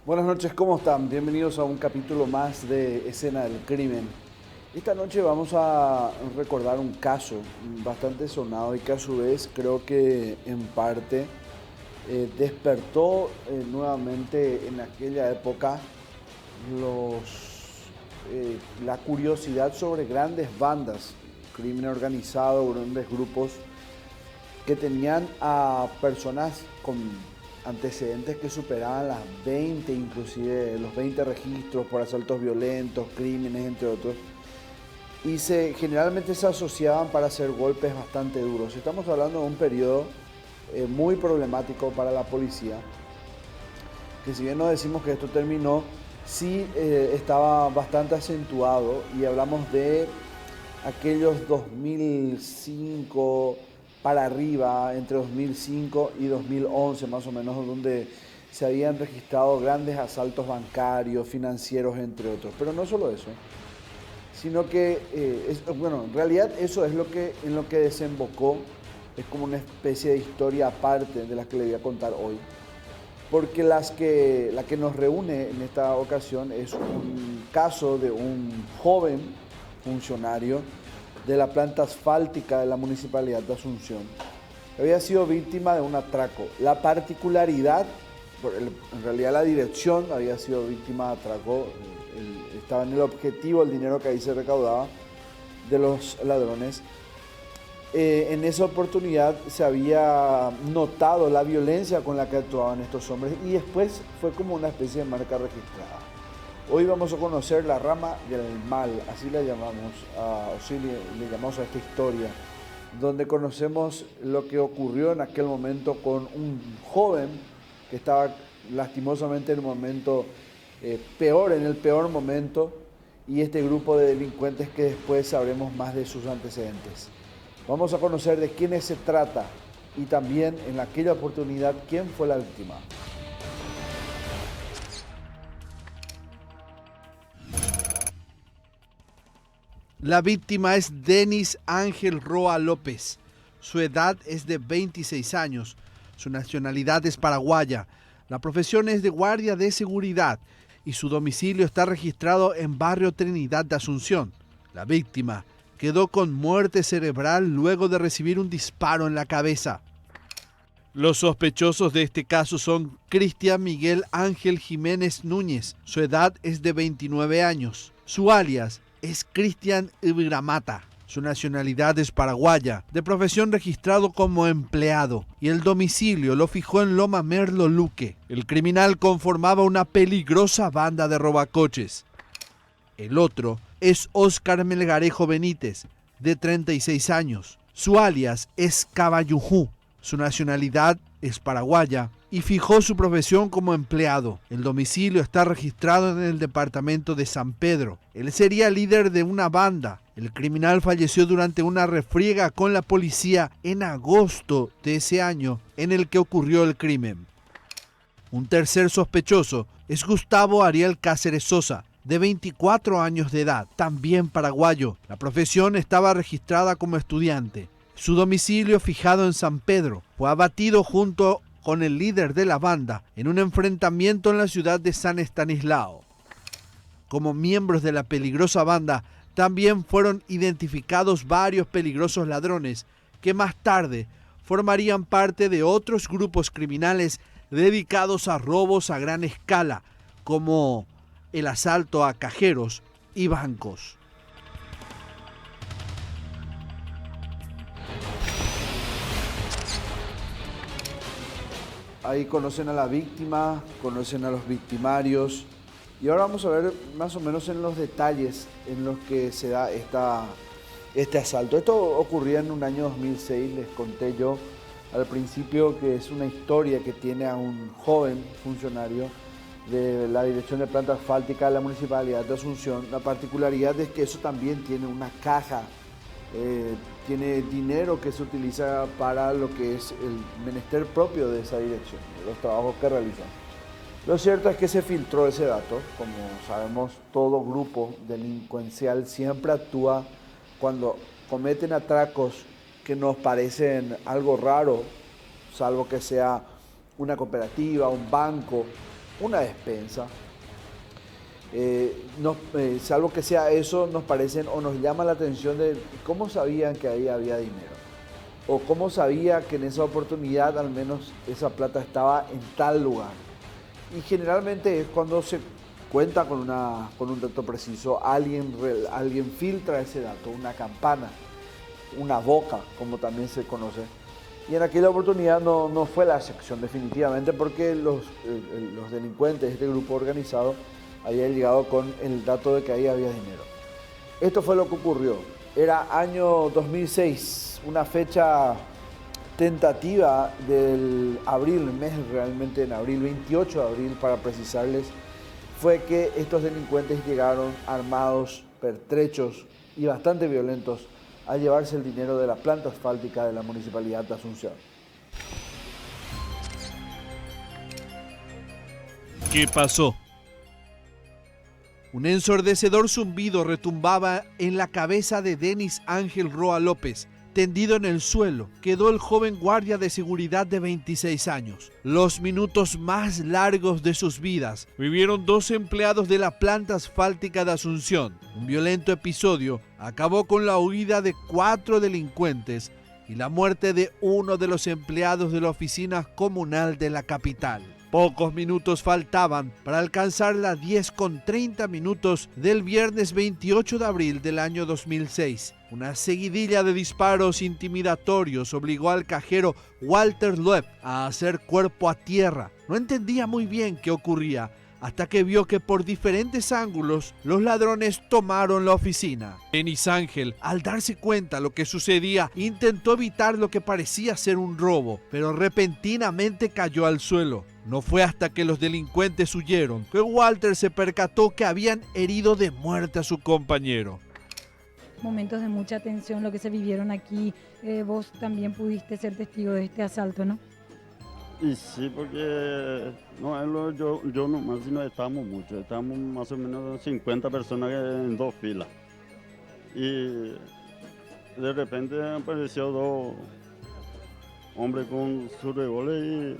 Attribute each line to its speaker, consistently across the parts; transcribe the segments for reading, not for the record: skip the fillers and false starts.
Speaker 1: Buenas noches, ¿cómo están? Bienvenidos a un capítulo más de Escena del Crimen. Esta noche vamos a recordar un caso bastante sonado y que a su vez creo que en parte despertó nuevamente en aquella época la curiosidad sobre grandes bandas, crimen organizado, grandes grupos que tenían a personas con antecedentes que superaban las 20, inclusive los 20 registros por asaltos violentos, crímenes, entre otros, y generalmente se asociaban para hacer golpes bastante duros. Estamos hablando de un periodo muy problemático para la policía, que si bien no decimos que esto terminó, sí estaba bastante acentuado, y hablamos de aquellos 2005 para arriba, entre 2005 y 2011 más o menos, donde se habían registrado grandes asaltos bancarios, financieros, entre otros. Pero no solo eso, sino que, bueno, en realidad eso es en lo que desembocó, es como una especie de historia aparte de las que le voy a contar hoy. Porque la que nos reúne en esta ocasión es un caso de un joven funcionario de la planta asfáltica de la Municipalidad de Asunción. Había sido víctima de un atraco. La particularidad, en realidad la dirección había sido víctima de atraco, estaba en el objetivo el dinero que ahí se recaudaba de los ladrones. En esa oportunidad se había notado la violencia con la que actuaban estos hombres y después fue como una especie de marca registrada. Hoy vamos a conocer la rama del mal, así la llamamos, le llamamos a esta historia, donde conocemos lo que ocurrió en aquel momento con un joven que estaba lastimosamente en un momento peor, en el peor momento, y este grupo de delincuentes que después sabremos más de sus antecedentes. Vamos a conocer de quiénes se trata y también en aquella oportunidad quién fue la víctima.
Speaker 2: La víctima es Denis Ángel Roa López. Su edad es de 26 años. Su nacionalidad es paraguaya. La profesión es de guardia de seguridad y su domicilio está registrado en Barrio Trinidad de Asunción. La víctima quedó con muerte cerebral luego de recibir un disparo en la cabeza. Los sospechosos de este caso son Cristian Miguel Ángel Jiménez Núñez. Su edad es de 29 años. Su alias es Cristian Ibramata. Su nacionalidad es paraguaya, de profesión registrado como empleado, y el domicilio lo fijó en Loma Merlo Luque. El criminal conformaba una peligrosa banda de robacoches. El otro es Óscar Melgarejo Benítez, de 36 años. Su alias es Caballujú. Su nacionalidad es paraguaya y fijó su profesión como empleado. El domicilio está registrado en el departamento de San Pedro. Él sería líder de una banda. El criminal falleció durante una refriega con la policía en agosto de ese año en el que ocurrió el crimen. Un tercer sospechoso es Gustavo Ariel Cáceres Sosa, de 24 años de edad, también paraguayo. La profesión estaba registrada como estudiante. Su domicilio, fijado en San Pedro, fue abatido junto con el líder de la banda en un enfrentamiento en la ciudad de San Estanislao. Como miembros de la peligrosa banda, también fueron identificados varios peligrosos ladrones que más tarde formarían parte de otros grupos criminales dedicados a robos a gran escala, como el asalto a cajeros y bancos.
Speaker 1: Ahí conocen a la víctima, conocen a los victimarios, y ahora vamos a ver más o menos en los detalles en los que se da este asalto. Esto ocurría en un año 2006, les conté yo al principio que es una historia que tiene a un joven funcionario de la Dirección de Planta Asfáltica de la Municipalidad de Asunción. La particularidad es que eso también tiene una caja, tiene dinero que se utiliza para lo que es el menester propio de esa dirección, de los trabajos que realizan. Lo cierto es que se filtró ese dato. Como sabemos, todo grupo delincuencial siempre actúa cuando cometen atracos que nos parecen algo raro, salvo que sea una cooperativa, un banco, una despensa. Salvo que sea eso, nos parecen o nos llama la atención de cómo sabían que ahí había dinero. O cómo sabía que en esa oportunidad al menos esa plata estaba en tal lugar. Y generalmente es cuando se cuenta con un dato preciso, alguien filtra ese dato, una campana, una boca, como también se conoce. Y en aquella oportunidad no fue la excepción, definitivamente, porque los delincuentes, este grupo organizado, habían llegado con el dato de que ahí había dinero. Esto fue lo que ocurrió. Era año 2006, una fecha tentativa del abril, mes realmente en abril, 28 de abril para precisarles, fue que estos delincuentes llegaron armados, pertrechos y bastante violentos a llevarse el dinero de la planta asfáltica de la Municipalidad de Asunción.
Speaker 2: ¿Qué pasó? Un ensordecedor zumbido retumbaba en la cabeza de Denis Ángel Roa López. Tendido en el suelo, quedó el joven guardia de seguridad de 26 años. Los minutos más largos de sus vidas vivieron dos empleados de la planta asfáltica de Asunción. Un violento episodio acabó con la huida de 4 delincuentes y la muerte de uno de los empleados de la oficina comunal de la capital. Pocos minutos faltaban para alcanzar las 10:30 del viernes 28 de abril del año 2006. Una seguidilla de disparos intimidatorios obligó al cajero Walter Loeb a hacer cuerpo a tierra. No entendía muy bien qué ocurría, hasta que vio que por diferentes ángulos los ladrones tomaron la oficina. Denis Ángel, al darse cuenta lo que sucedía, intentó evitar lo que parecía ser un robo, pero repentinamente cayó al suelo. No fue hasta que los delincuentes huyeron que Walter se percató que habían herido de muerte a su compañero.
Speaker 3: Momentos de mucha tensión lo que se vivieron aquí. Vos también pudiste ser testigo de este asalto, ¿no?
Speaker 4: Y sí, porque yo nomás si no estábamos muchos, estábamos más o menos 50 personas en 2 filas. Y de repente apareció 2 hombres con su revólver y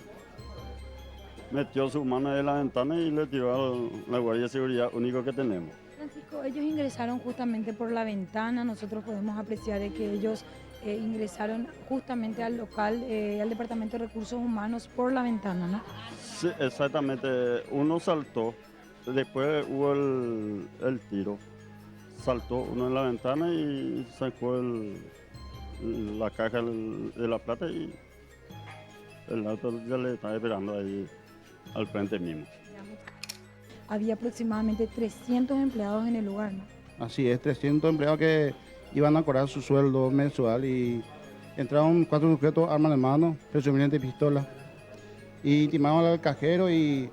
Speaker 4: metió su mano en la ventana y le tiró a la guardia de seguridad único que tenemos.
Speaker 3: Francisco, ellos ingresaron justamente por la ventana. Nosotros podemos apreciar de que ellos ingresaron justamente al local, al Departamento de Recursos Humanos por la ventana, ¿no?
Speaker 4: Sí, exactamente. Uno saltó, después hubo el tiro. Saltó uno en la ventana y sacó la caja de la plata y el auto ya le estaba esperando ahí al frente mismo.
Speaker 3: Había aproximadamente 300 empleados en el lugar, ¿no?
Speaker 5: Así es, 300 empleados que iban a cobrar su sueldo mensual y entraron 4 sujetos, armas en mano, presumiblemente pistola, y intimaron al cajero y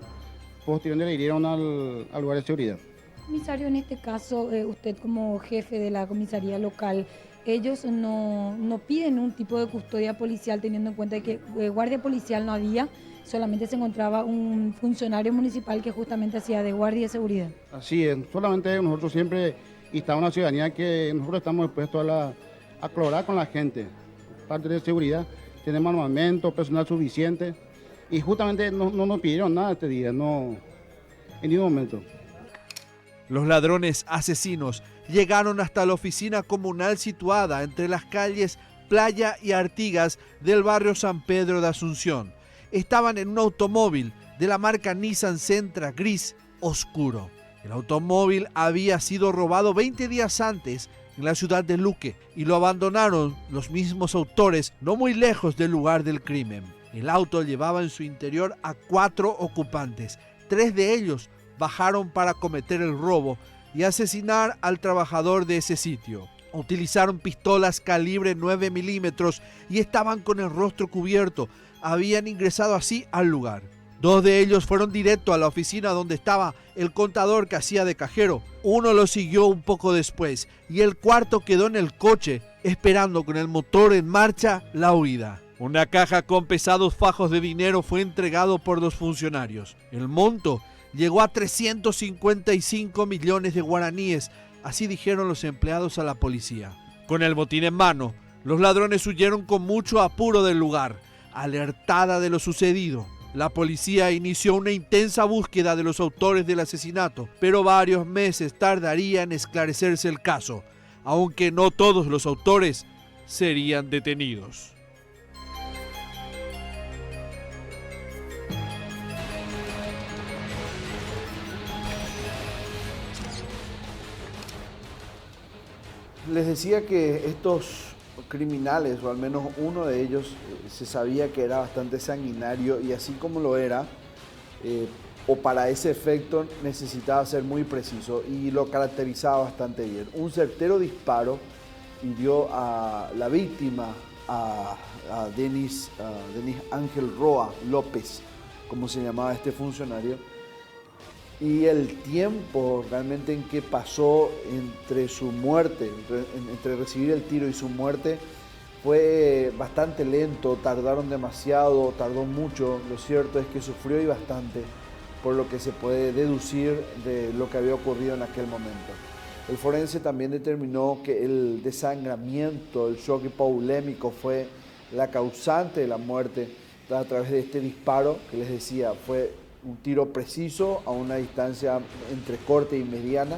Speaker 5: posteriormente le hirieron al lugar de seguridad.
Speaker 3: Comisario, en este caso, usted como jefe de la comisaría local, ellos no piden un tipo de custodia policial teniendo en cuenta que guardia policial no había, solamente se encontraba un funcionario municipal que justamente hacía de guardia de seguridad.
Speaker 5: Así es, solamente nosotros siempre estamos una ciudadanía que nosotros estamos dispuestos a colaborar con la gente. Parte de seguridad, tenemos armamento, personal suficiente y justamente no nos pidieron nada este día, no, en ningún momento.
Speaker 2: Los ladrones asesinos llegaron hasta la oficina comunal situada entre las calles Playa y Artigas del barrio San Pedro de Asunción. Estaban en un automóvil de la marca Nissan Sentra gris oscuro. El automóvil había sido robado 20 días antes en la ciudad de Luque y lo abandonaron los mismos autores no muy lejos del lugar del crimen. El auto llevaba en su interior a 4 ocupantes. 3 de ellos bajaron para cometer el robo y asesinar al trabajador de ese sitio. Utilizaron pistolas calibre 9 milímetros y estaban con el rostro cubierto. Habían ingresado así al lugar. 2 de ellos fueron directo a la oficina donde estaba el contador que hacía de cajero. Uno lo siguió un poco después y el cuarto quedó en el coche esperando con el motor en marcha la huida. Una caja con pesados fajos de dinero fue entregado por los funcionarios. El monto llegó a 355 millones de guaraníes, así dijeron los empleados a la policía. Con el botín en mano, los ladrones huyeron con mucho apuro del lugar. Alertada de lo sucedido, La policía inició una intensa búsqueda de los autores del asesinato, pero varios meses tardaría en esclarecerse el caso, aunque no todos los autores serían detenidos.
Speaker 1: Les decía que estos criminales, o al menos uno de ellos, se sabía que era bastante sanguinario y así como lo era, o para ese efecto necesitaba ser muy preciso y lo caracterizaba bastante bien. Un certero disparo hirió a la víctima, a Denis Ángel Roa López, como se llamaba este funcionario. Y el tiempo realmente en que pasó entre su muerte, entre recibir el tiro y su muerte, fue bastante lento, tardaron demasiado, tardó mucho. Lo cierto es que sufrió y bastante, por lo que se puede deducir de lo que había ocurrido en aquel momento. El forense también determinó que el desangramiento, el shock hipovolémico fue la causante de la muerte a través de este disparo que les decía, fue un tiro preciso a una distancia entre corta y mediana,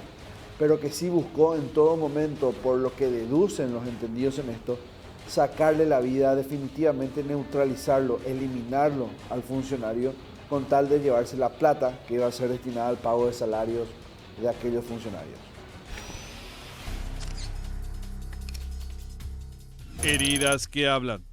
Speaker 1: pero que sí buscó en todo momento, por lo que deducen los entendidos en esto, sacarle la vida, definitivamente neutralizarlo, eliminarlo al funcionario, con tal de llevarse la plata que iba a ser destinada al pago de salarios de aquellos funcionarios.
Speaker 2: Heridas que hablan.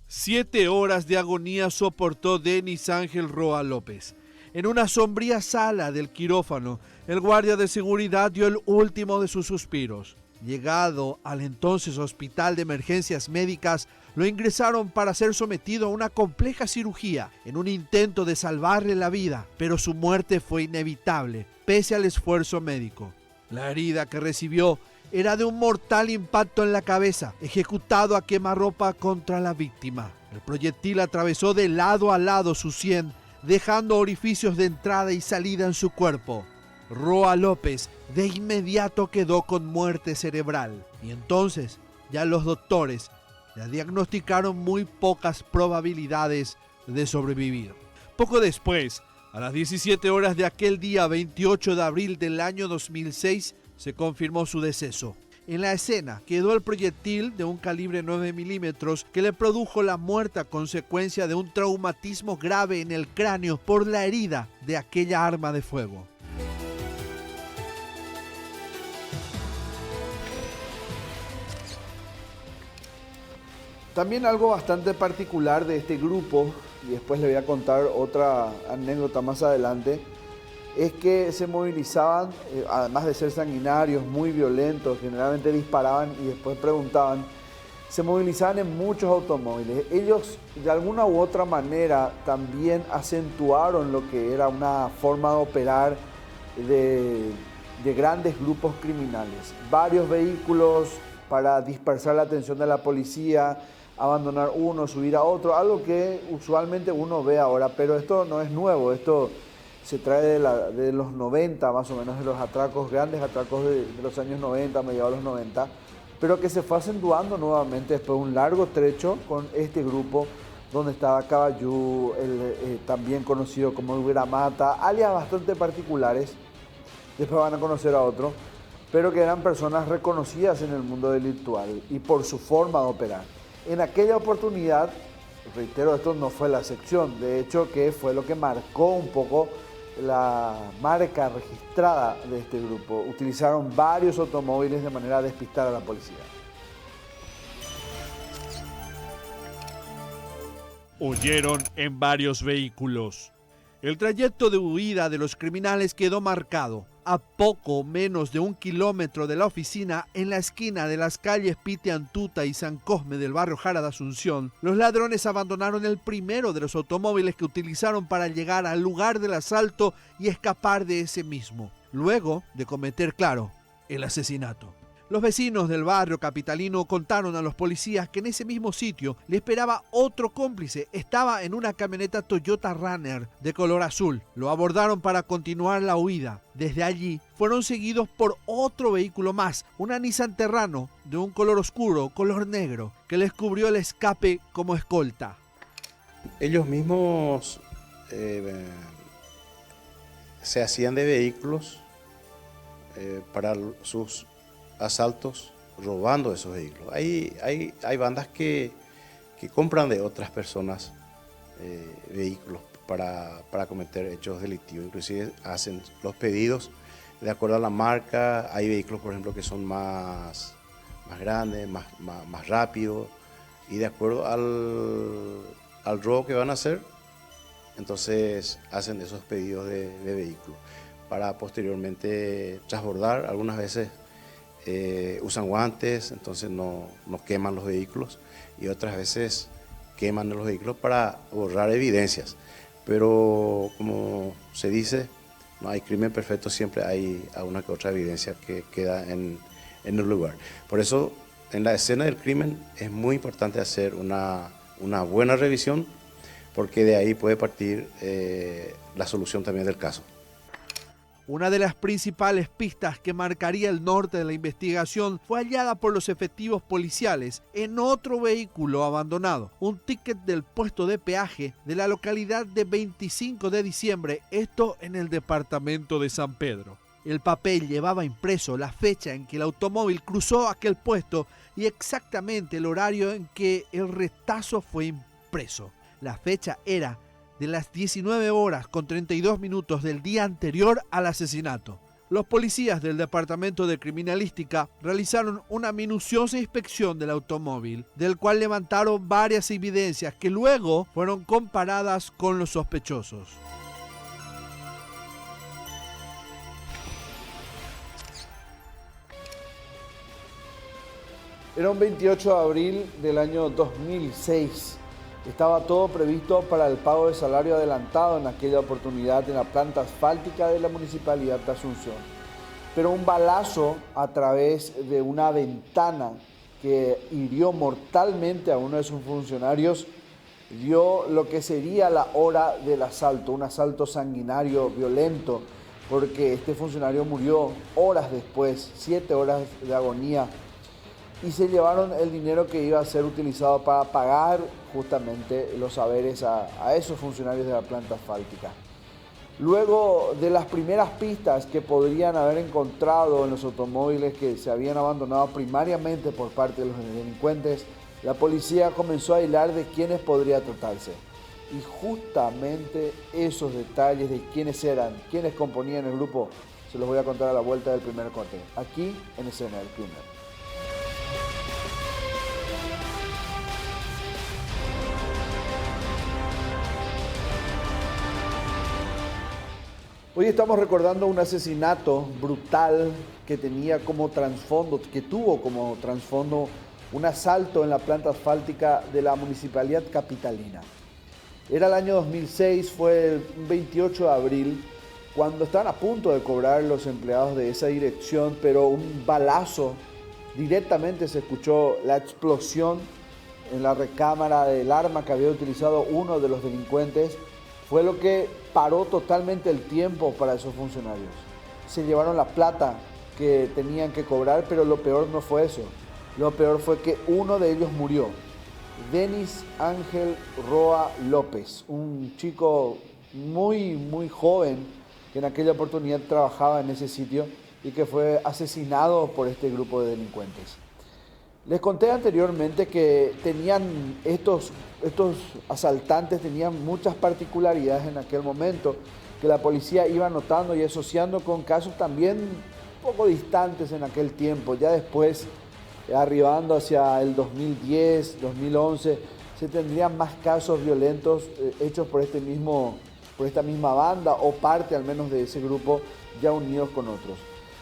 Speaker 2: 7 horas de agonía soportó Denis Ángel Roa López. En una sombría sala del quirófano, el guardia de seguridad dio el último de sus suspiros. Llegado al entonces Hospital de Emergencias Médicas, lo ingresaron para ser sometido a una compleja cirugía en un intento de salvarle la vida, pero su muerte fue inevitable, pese al esfuerzo médico. La herida que recibió era de un mortal impacto en la cabeza, ejecutado a quemarropa contra la víctima. El proyectil atravesó de lado a lado su sien, dejando orificios de entrada y salida en su cuerpo. Roa López de inmediato quedó con muerte cerebral, y entonces ya los doctores le diagnosticaron muy pocas probabilidades de sobrevivir. Poco después, a las 17 horas de aquel día 28 de abril del año 2006, se confirmó su deceso. En la escena quedó el proyectil de un calibre 9 milímetros que le produjo la muerte a consecuencia de un traumatismo grave en el cráneo por la herida de aquella arma de fuego.
Speaker 1: También algo bastante particular de este grupo, y después le voy a contar otra anécdota más adelante, es que se movilizaban, además de ser sanguinarios, muy violentos, generalmente disparaban y después preguntaban, se movilizaban en muchos automóviles. Ellos de alguna u otra manera también acentuaron lo que era una forma de operar de grandes grupos criminales. Varios vehículos para dispersar la atención de la policía, abandonar uno, subir a otro, algo que usualmente uno ve ahora, pero esto no es nuevo, esto se trae de los 90, más o menos, de los atracos, grandes atracos de los años 90, mediados de los 90, pero que se fue acentuando nuevamente después de un largo trecho con este grupo donde estaba Caballú, también conocido como el Gramata, alias bastante particulares, después van a conocer a otro, pero que eran personas reconocidas en el mundo delictual y por su forma de operar. En aquella oportunidad, reitero, esto no fue la excepción, de hecho que fue lo que marcó un poco la marca registrada de este grupo. Utilizaron varios automóviles de manera a despistar a la policía.
Speaker 2: Huyeron en varios vehículos. El trayecto de huida de los criminales quedó marcado. A poco menos de 1 kilómetro de la oficina, en la esquina de las calles Pitiantuta y San Cosme del barrio Jara de Asunción, los ladrones abandonaron el primero de los automóviles que utilizaron para llegar al lugar del asalto y escapar de ese mismo, luego de cometer, claro, el asesinato. Los vecinos del barrio capitalino contaron a los policías que en ese mismo sitio le esperaba otro cómplice. Estaba en una camioneta Toyota Runner de color azul. Lo abordaron para continuar la huida. Desde allí fueron seguidos por otro vehículo más, una Nissan Terrano de un color oscuro, color negro, que les cubrió el escape como escolta.
Speaker 6: Ellos mismos se hacían de vehículos para sus asaltos, robando esos vehículos. Hay bandas que compran de otras personas vehículos para cometer hechos delictivos. Inclusive hacen los pedidos de acuerdo a la marca. Hay vehículos, por ejemplo, que son más grandes, más rápidos, y de acuerdo al robo que van a hacer, entonces hacen esos pedidos de vehículos para posteriormente transbordar. Algunas veces usan guantes, entonces no queman los vehículos, y otras veces queman los vehículos para borrar evidencias. Pero como se dice, no hay crimen perfecto, siempre hay alguna que otra evidencia que queda en el lugar. Por eso, en la escena del crimen es muy importante hacer una buena revisión, porque de ahí puede partir la solución también del caso.
Speaker 2: Una de las principales pistas que marcaría el norte de la investigación fue hallada por los efectivos policiales en otro vehículo abandonado, un ticket del puesto de peaje de la localidad de 25 de diciembre, esto en el departamento de San Pedro. El papel llevaba impreso la fecha en que el automóvil cruzó aquel puesto y exactamente el horario en que el retazo fue impreso. La fecha era de las 19 horas con 32 minutos del día anterior al asesinato. Los policías del Departamento de Criminalística realizaron una minuciosa inspección del automóvil, del cual levantaron varias evidencias que luego fueron comparadas con los sospechosos.
Speaker 1: Era un 28 de abril del año 2006. Estaba todo previsto para el pago de salario adelantado en aquella oportunidad en la planta asfáltica de la Municipalidad de Asunción. Pero un balazo a través de una ventana que hirió mortalmente a uno de sus funcionarios dio lo que sería la hora del asalto, un asalto sanguinario, violento, porque este funcionario murió horas después, 7 horas de agonía, y se llevaron el dinero que iba a ser utilizado para pagar justamente los haberes a esos funcionarios de la planta asfáltica. Luego de las primeras pistas que podrían haber encontrado en los automóviles que se habían abandonado primariamente por parte de los delincuentes, la policía comenzó a hilar de quiénes podría tratarse. Y justamente esos detalles de quiénes eran, quiénes componían el grupo, se los voy a contar a la vuelta del primer corte, aquí en Escena del Crimen. Hoy estamos recordando un asesinato brutal que tuvo como trasfondo un asalto en la planta asfáltica de la Municipalidad Capitalina. Era el año 2006, fue el 28 de abril, cuando estaban a punto de cobrar los empleados de esa dirección, pero un balazo, directamente se escuchó la explosión en la recámara del arma que había utilizado uno de los delincuentes. Fue lo que paró totalmente el tiempo para esos funcionarios. Se llevaron la plata que tenían que cobrar, pero lo peor no fue eso. Lo peor fue que uno de ellos murió. Denis Ángel Roa López, un chico muy joven que en aquella oportunidad trabajaba en ese sitio y que fue asesinado por este grupo de delincuentes. Les conté anteriormente que estos asaltantes tenían muchas particularidades en aquel momento, que la policía iba notando y asociando con casos también un poco distantes en aquel tiempo. Ya después, arribando hacia el 2010, 2011, se tendrían más casos violentos hechos por esta misma banda o parte al menos de ese grupo ya unidos con otros.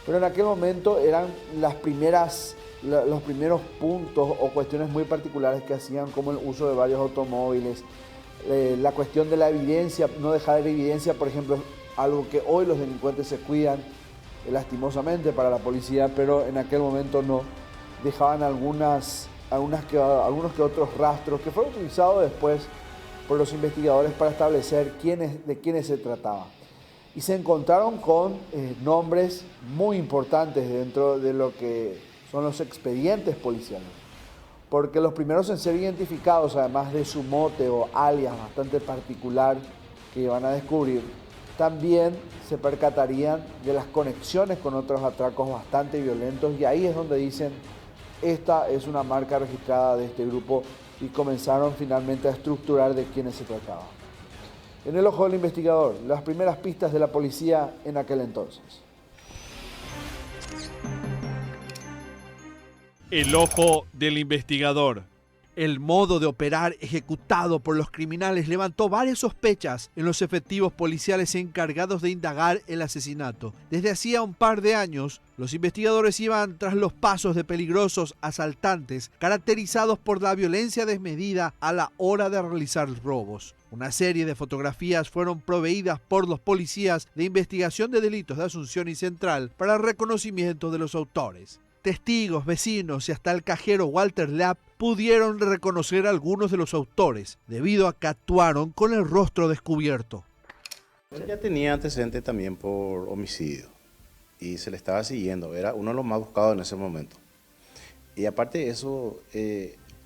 Speaker 1: Pero en aquel momento eran los primeros puntos o cuestiones muy particulares que hacían, como el uso de varios automóviles, la cuestión de la evidencia, no dejar evidencia, por ejemplo, algo que hoy los delincuentes se cuidan lastimosamente para la policía, pero en aquel momento no, dejaban algunos que otros rastros que fueron utilizados después por los investigadores para establecer de quiénes se trataba. Y se encontraron con nombres muy importantes dentro de lo que son los expedientes policiales. porque los primeros en ser identificados, además de su mote o alias bastante particular que van a descubrir, también se percatarían de las conexiones con otros atracos bastante violentos, y ahí es donde dicen, esta es una marca registrada de este grupo, y comenzaron finalmente a estructurar de quiénes se trataba. En el ojo del investigador, las primeras pistas de la policía en aquel entonces.
Speaker 2: El ojo del investigador. El modo de operar ejecutado por los criminales levantó varias sospechas en los efectivos policiales encargados de indagar el asesinato. Desde hacía un par de años, los investigadores iban tras los pasos de peligrosos asaltantes caracterizados por la violencia desmedida a la hora de realizar robos. Una serie de fotografías fueron proveídas por los policías de investigación de delitos de Asunción y Central para el reconocimiento de los autores. Testigos, vecinos y hasta el cajero Walter Lapp pudieron reconocer a algunos de los autores, debido a que actuaron con el rostro descubierto.
Speaker 6: Él ya tenía antecedentes también por homicidio y se le estaba siguiendo, era uno de los más buscados en ese momento. Y aparte de eso,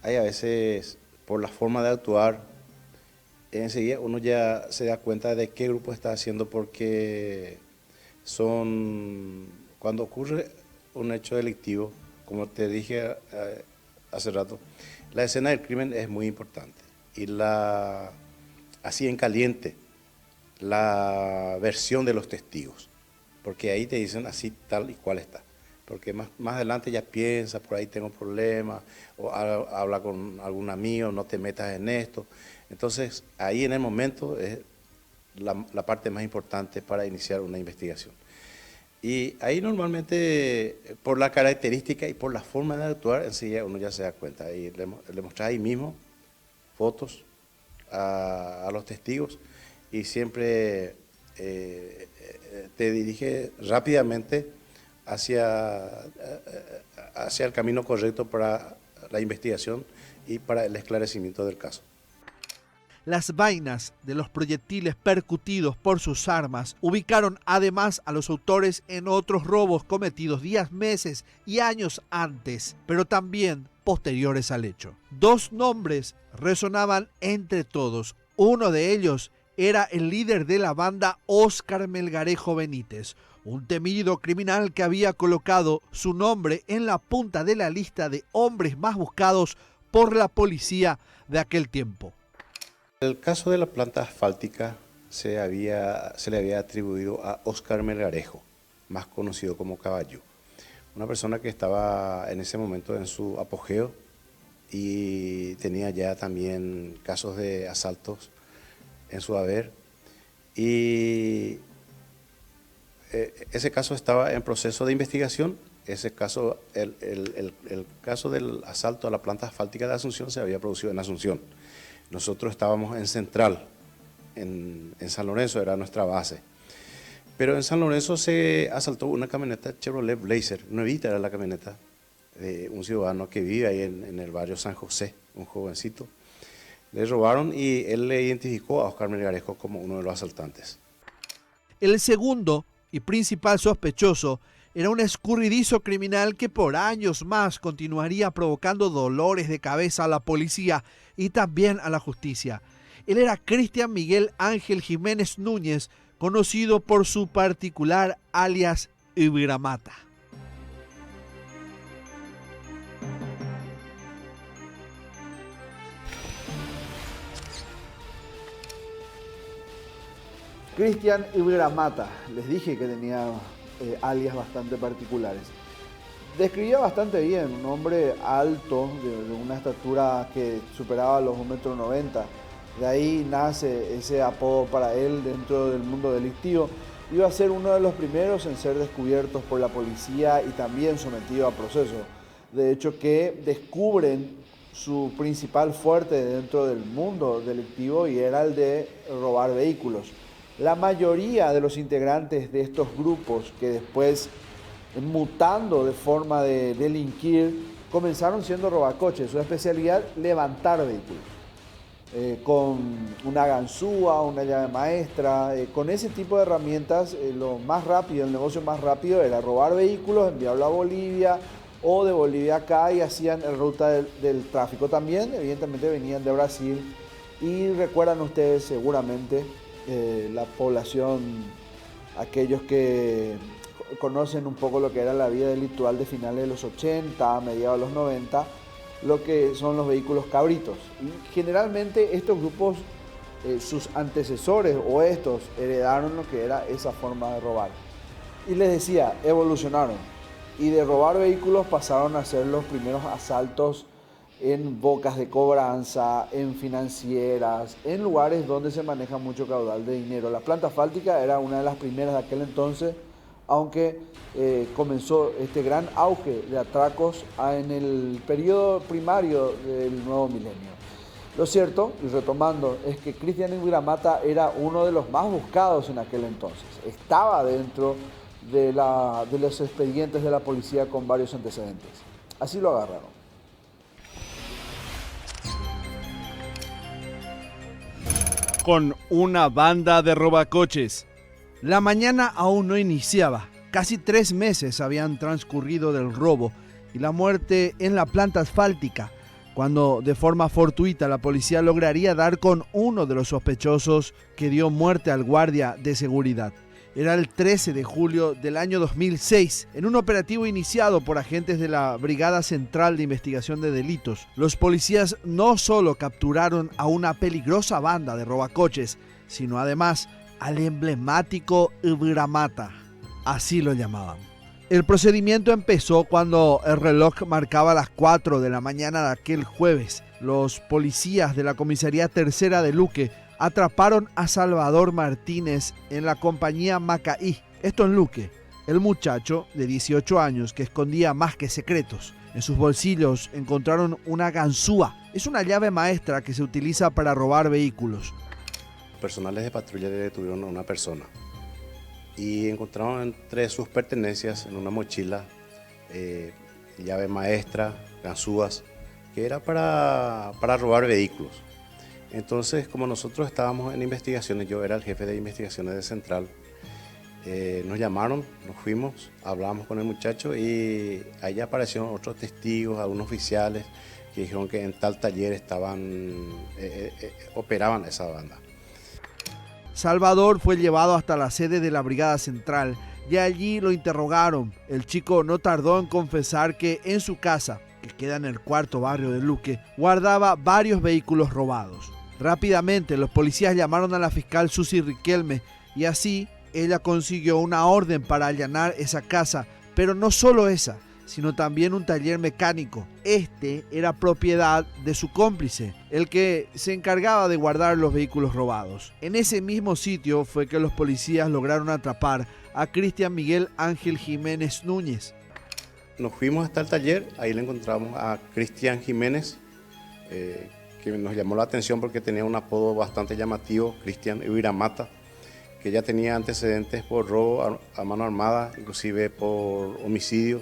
Speaker 6: hay a veces, por la forma de actuar, enseguida uno ya se da cuenta de qué grupo está haciendo, porque cuando ocurre un hecho delictivo, como te dije hace rato, la escena del crimen es muy importante, y así en caliente, la versión de los testigos, porque ahí te dicen así tal y cual está, porque más adelante ya piensa, por ahí tengo problemas, o habla con algún amigo, no te metas en esto. Entonces ahí en el momento es la parte más importante para iniciar una investigación. Y ahí normalmente, por la característica y por la forma de actuar, enseguida uno ya se da cuenta. Y le mostrás ahí mismo fotos a los testigos, y siempre te dirige rápidamente hacia el camino correcto para la investigación y para el esclarecimiento del caso.
Speaker 2: Las vainas de los proyectiles percutidos por sus armas ubicaron además a los autores en otros robos cometidos días, meses y años antes, pero también posteriores al hecho. Dos nombres resonaban entre todos. Uno de ellos era el líder de la banda, Óscar Melgarejo Benítez, un temido criminal que había colocado su nombre en la punta de la lista de hombres más buscados por la policía de aquel tiempo.
Speaker 6: El caso de la planta asfáltica se le había atribuido a Óscar Melgarejo, más conocido como Caballo, una persona que estaba en ese momento en su apogeo y tenía ya también casos de asaltos en su haber, y ese caso estaba en proceso de investigación. Ese caso, el caso del asalto a la planta asfáltica de Asunción se había producido en Asunción. Nosotros estábamos en Central, en San Lorenzo, era nuestra base. Pero en San Lorenzo se asaltó una camioneta Chevrolet Blazer, nuevita era la camioneta, de un ciudadano que vive ahí en el barrio San José, un jovencito. Le robaron y él le identificó a Óscar Melgarejo como uno de los asaltantes.
Speaker 2: El segundo y principal sospechoso era un escurridizo criminal que por años más continuaría provocando dolores de cabeza a la policía y también a la justicia. Él era Cristian Miguel Ángel Jiménez Núñez, conocido por su particular alias Ibramata.
Speaker 1: Cristian Ibramata, les dije que tenía alias bastante particulares. Describía bastante bien, un hombre alto, de una estatura que superaba los 1,90 m. De ahí nace ese apodo para él dentro del mundo delictivo. Iba a ser uno de los primeros en ser descubiertos por la policía y también sometido a proceso. De hecho, que descubren su principal fuerte dentro del mundo delictivo, y era el de robar vehículos. La mayoría de los integrantes de estos grupos, que después, mutando de forma de delinquir, comenzaron siendo robacoches. Su especialidad, levantar vehículos. Con una ganzúa, una llave maestra, con ese tipo de herramientas, lo más rápido, el negocio más rápido era robar vehículos, enviarlo a Bolivia o de Bolivia acá y hacían el ruta del tráfico. También, evidentemente, venían de Brasil y recuerdan ustedes seguramente la población, aquellos que conocen un poco lo que era la vida delictual de finales de los 80, mediados de los 90, lo que son los vehículos cabritos. Y generalmente estos grupos, sus antecesores o estos, heredaron lo que era esa forma de robar. Y les decía, evolucionaron. Y de robar vehículos pasaron a hacer los primeros asaltos en bocas de cobranza, en financieras, en lugares donde se maneja mucho caudal de dinero. La planta asfáltica era una de las primeras de aquel entonces, aunque comenzó este gran auge de atracos en el periodo primario del nuevo milenio. Lo cierto, y retomando, es que Cristian Ibramata era uno de los más buscados en aquel entonces. Estaba dentro de los expedientes de la policía con varios antecedentes. Así lo agarraron.
Speaker 2: Con una banda de robacoches. La mañana aún no iniciaba. Casi 3 meses habían transcurrido del robo y la muerte en la planta asfáltica, cuando de forma fortuita la policía lograría dar con uno de los sospechosos que dio muerte al guardia de seguridad. Era el 13 de julio del año 2006, en un operativo iniciado por agentes de la Brigada Central de Investigación de Delitos. Los policías no solo capturaron a una peligrosa banda de robacoches, sino además al emblemático Ibramata, así lo llamaban. El procedimiento empezó cuando el reloj marcaba las 4 de la mañana de aquel jueves. Los policías de la Comisaría Tercera de Luque atraparon a Salvador Martínez en la compañía Macaí, esto en Luque. El muchacho de 18 años que escondía más que secretos. En sus bolsillos encontraron una ganzúa. Es una llave maestra que se utiliza para robar vehículos.
Speaker 6: Personales de patrulla detuvieron a una persona y encontraron entre sus pertenencias en una mochila llave maestra, ganzúas, que era para robar vehículos. Entonces, como nosotros estábamos en investigaciones, yo era el jefe de investigaciones de Central, nos llamaron, nos fuimos, hablamos con el muchacho y ahí aparecieron otros testigos, algunos oficiales que dijeron que en tal taller operaban esa banda.
Speaker 2: Salvador fue llevado hasta la sede de la Brigada Central y allí lo interrogaron. El chico no tardó en confesar que en su casa, que queda en el 4º barrio de Luque, guardaba varios vehículos robados. Rápidamente los policías llamaron a la fiscal Susi Riquelme y así ella consiguió una orden para allanar esa casa, pero no solo esa, sino también un taller mecánico. Este era propiedad de su cómplice, el que se encargaba de guardar los vehículos robados. En ese mismo sitio fue que los policías lograron atrapar a Cristian Miguel Ángel Jiménez Núñez.
Speaker 6: Nos fuimos hasta el taller, ahí le encontramos a Cristian Jiménez, que nos llamó la atención porque tenía un apodo bastante llamativo, Cristian Ibramata, que ya tenía antecedentes por robo a mano armada, inclusive por homicidio.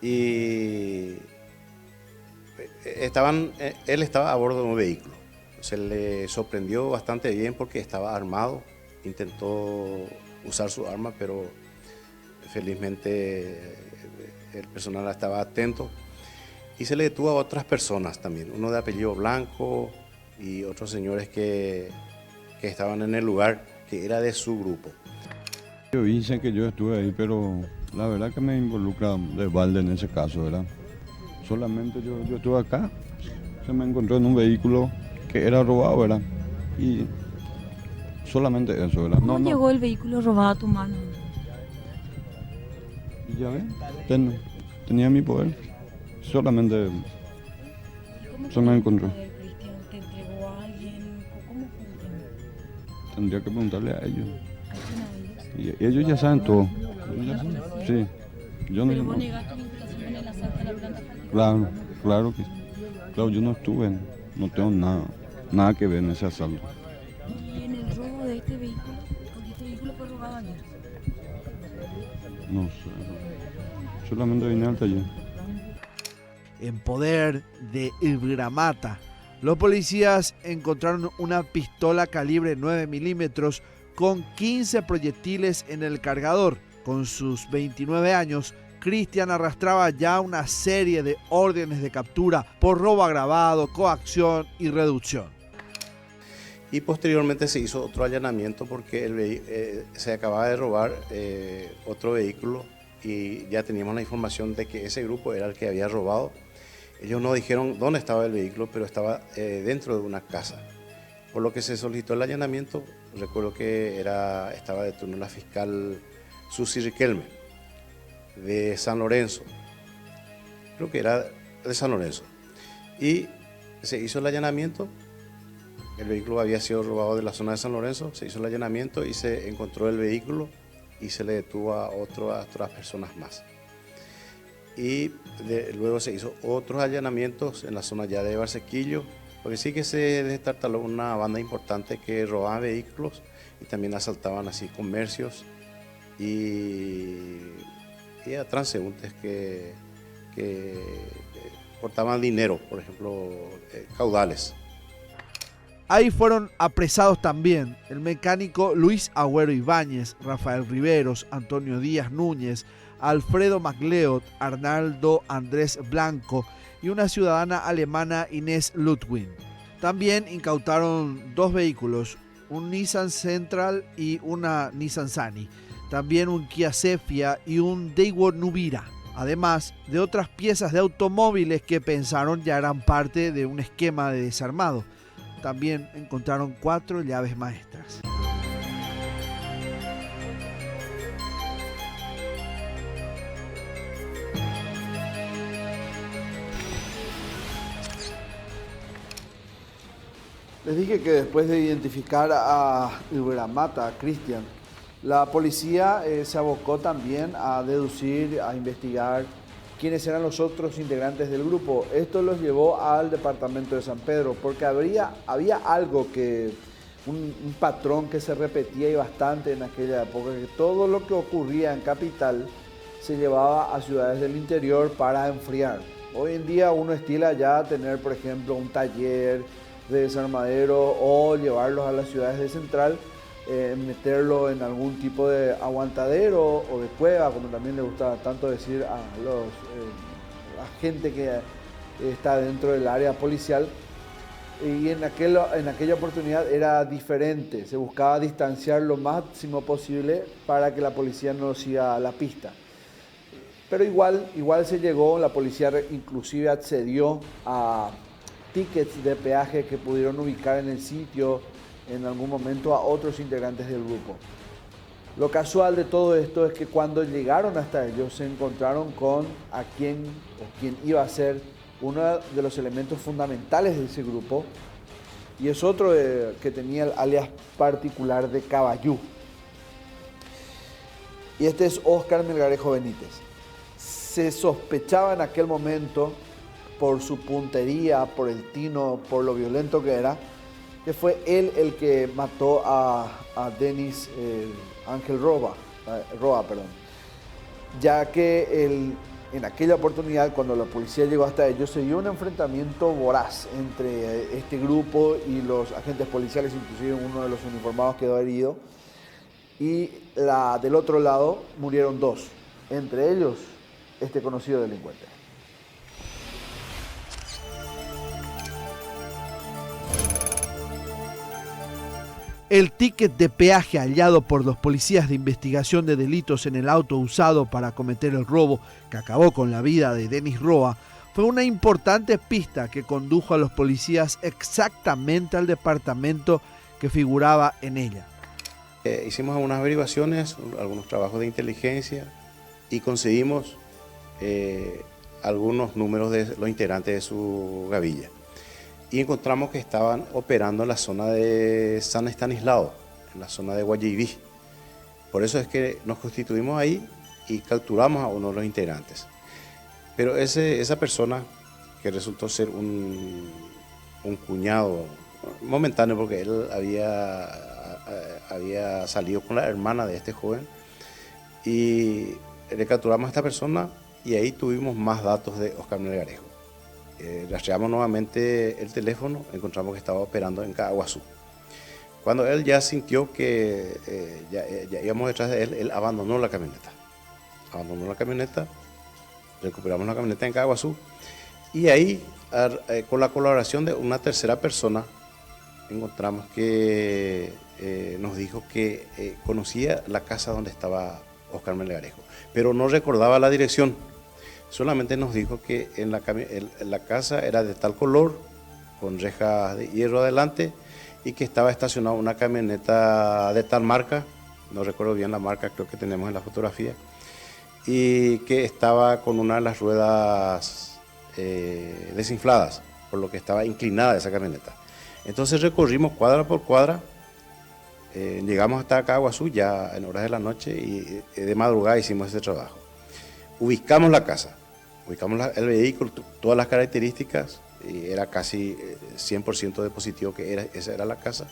Speaker 6: Y él estaba a bordo de un vehículo. Se le sorprendió bastante bien porque estaba armado, intentó usar su arma, pero felizmente el personal estaba atento. Y se le detuvo a otras personas también, uno de apellido Blanco y otros señores que estaban en el lugar, que era de su grupo.
Speaker 7: Dicen que yo estuve ahí, pero la verdad que me involucra de balde en ese caso, ¿verdad? Solamente yo estuve acá, se me encontró en un vehículo que era robado, ¿verdad? Y solamente eso, ¿verdad?
Speaker 3: ¿Cómo llegó el vehículo robado a tu mano?
Speaker 7: Y ya ves, tenía mi poder, solamente se me encontró.
Speaker 3: Cristian, ¿te entregó a alguien? ¿Cómo fue el tema?
Speaker 7: Tendría que preguntarle a ellos.
Speaker 3: ¿A quién a ellos?
Speaker 7: Y ellos ya saben todo. Ellos ya saben. Sí. Yo
Speaker 3: ¿Pero
Speaker 7: no,
Speaker 3: vos negaste tu vinculación con el asalto a la planta asfáltica?
Speaker 7: Claro, yo no estuve, no tengo nada que ver en ese asalto.
Speaker 3: ¿Y en el robo de este vehículo? Porque este vehículo fue robado ayer.
Speaker 7: No sé, solamente vine al taller.
Speaker 2: En poder de Ibramata, los policías encontraron una pistola calibre 9 milímetros con 15 proyectiles en el cargador. Con sus 29 años, Cristian arrastraba ya una serie de órdenes de captura por robo agravado, coacción y reducción.
Speaker 6: Y posteriormente se hizo otro allanamiento porque se acababa de robar otro vehículo y ya teníamos la información de que ese grupo era el que había robado. Ellos no dijeron dónde estaba el vehículo, pero estaba dentro de una casa. Por lo que se solicitó el allanamiento. Recuerdo que estaba de turno la fiscal Susi Riquelme, de San Lorenzo. Creo que era de San Lorenzo. Y se hizo el allanamiento. El vehículo había sido robado de la zona de San Lorenzo. Se hizo el allanamiento y se encontró el vehículo y se le detuvo a otras personas más. Y luego se hizo otros allanamientos en la zona ya de Barsequillo, porque sí que se destartaló una banda importante que robaba vehículos y también asaltaban así comercios y a transeúntes que portaban dinero, por ejemplo, caudales.
Speaker 2: Ahí fueron apresados también el mecánico Luis Agüero Ibáñez, Rafael Riveros, Antonio Díaz Núñez, Alfredo Macleod, Arnaldo Andrés Blanco y una ciudadana alemana, Inés Ludwig. También incautaron 2 vehículos, un Nissan Central y una Nissan Sunny, también un Kia Cephia y un Daewoo Nubira, además de otras piezas de automóviles que pensaron ya eran parte de un esquema de desarmado. También encontraron 4 llaves maestras.
Speaker 1: Les dije que después de identificar a Uberamata, a Cristian, la policía se abocó también a deducir, a investigar quiénes eran los otros integrantes del grupo. Esto los llevó al departamento de San Pedro, porque había algo un patrón que se repetía y bastante en aquella época, que todo lo que ocurría en Capital se llevaba a ciudades del interior para enfriar. Hoy en día uno estila ya tener, por ejemplo, un taller de desarmadero o llevarlos a las ciudades de Central, meterlo en algún tipo de aguantadero o de cueva, como también le gusta tanto decir a la gente que está dentro del área policial. Y en aquella oportunidad era diferente, se buscaba distanciar lo máximo posible para que la policía no siga la pista. Pero igual se llegó, la policía inclusive accedió a tickets de peaje que pudieron ubicar en el sitio en algún momento a otros integrantes del grupo. Lo casual de todo esto es que cuando llegaron hasta ellos se encontraron con quien iba a ser uno de los elementos fundamentales de ese grupo, y es otro que tenía el alias particular de Caballú. Y este es Óscar Melgarejo Benítez. Se sospechaba en aquel momento, por su puntería, por el tino, por lo violento que era, que fue él el que mató a Denis Ángel Roa, ya que en aquella oportunidad, cuando la policía llegó hasta ellos, se dio un enfrentamiento voraz entre este grupo y los agentes policiales, inclusive uno de los uniformados quedó herido, y del otro lado murieron 2, entre ellos este conocido delincuente.
Speaker 2: El ticket de peaje hallado por los policías de investigación de delitos en el auto usado para cometer el robo que acabó con la vida de Denis Roa fue una importante pista que condujo a los policías exactamente al departamento que figuraba en ella.
Speaker 6: Hicimos algunas averiguaciones, algunos trabajos de inteligencia y conseguimos algunos números de los integrantes de su gavilla. Y encontramos que estaban operando en la zona de San Estanislao, en la zona de Guayiví. Por eso es que nos constituimos ahí y capturamos a uno de los integrantes. Pero esa persona, que resultó ser un cuñado momentáneo, porque él había salido con la hermana de este joven, y le capturamos a esta persona y ahí tuvimos más datos de Óscar Melgarejo. Rastreamos nuevamente el teléfono, encontramos que estaba operando en Caaguazú. Cuando él ya sintió que ya íbamos detrás de él, él abandonó la camioneta. recuperamos la camioneta en Caguazú y ahí, con la colaboración de una tercera persona, encontramos que nos dijo que conocía la casa donde estaba Óscar Melgarejo, pero no recordaba la dirección. Solamente nos dijo que en la casa era de tal color, con rejas de hierro adelante, y que estaba estacionada una camioneta de tal marca, no recuerdo bien la marca, creo que tenemos en la fotografía, y que estaba con una de las ruedas desinfladas, por lo que estaba inclinada esa camioneta. Entonces recorrimos cuadra por cuadra, llegamos hasta Caguazú ya en horas de la noche y de madrugada hicimos ese trabajo. Ubicamos la casa, ubicamos el vehículo, todas las características, y era casi 100% de positivo que esa era la casa.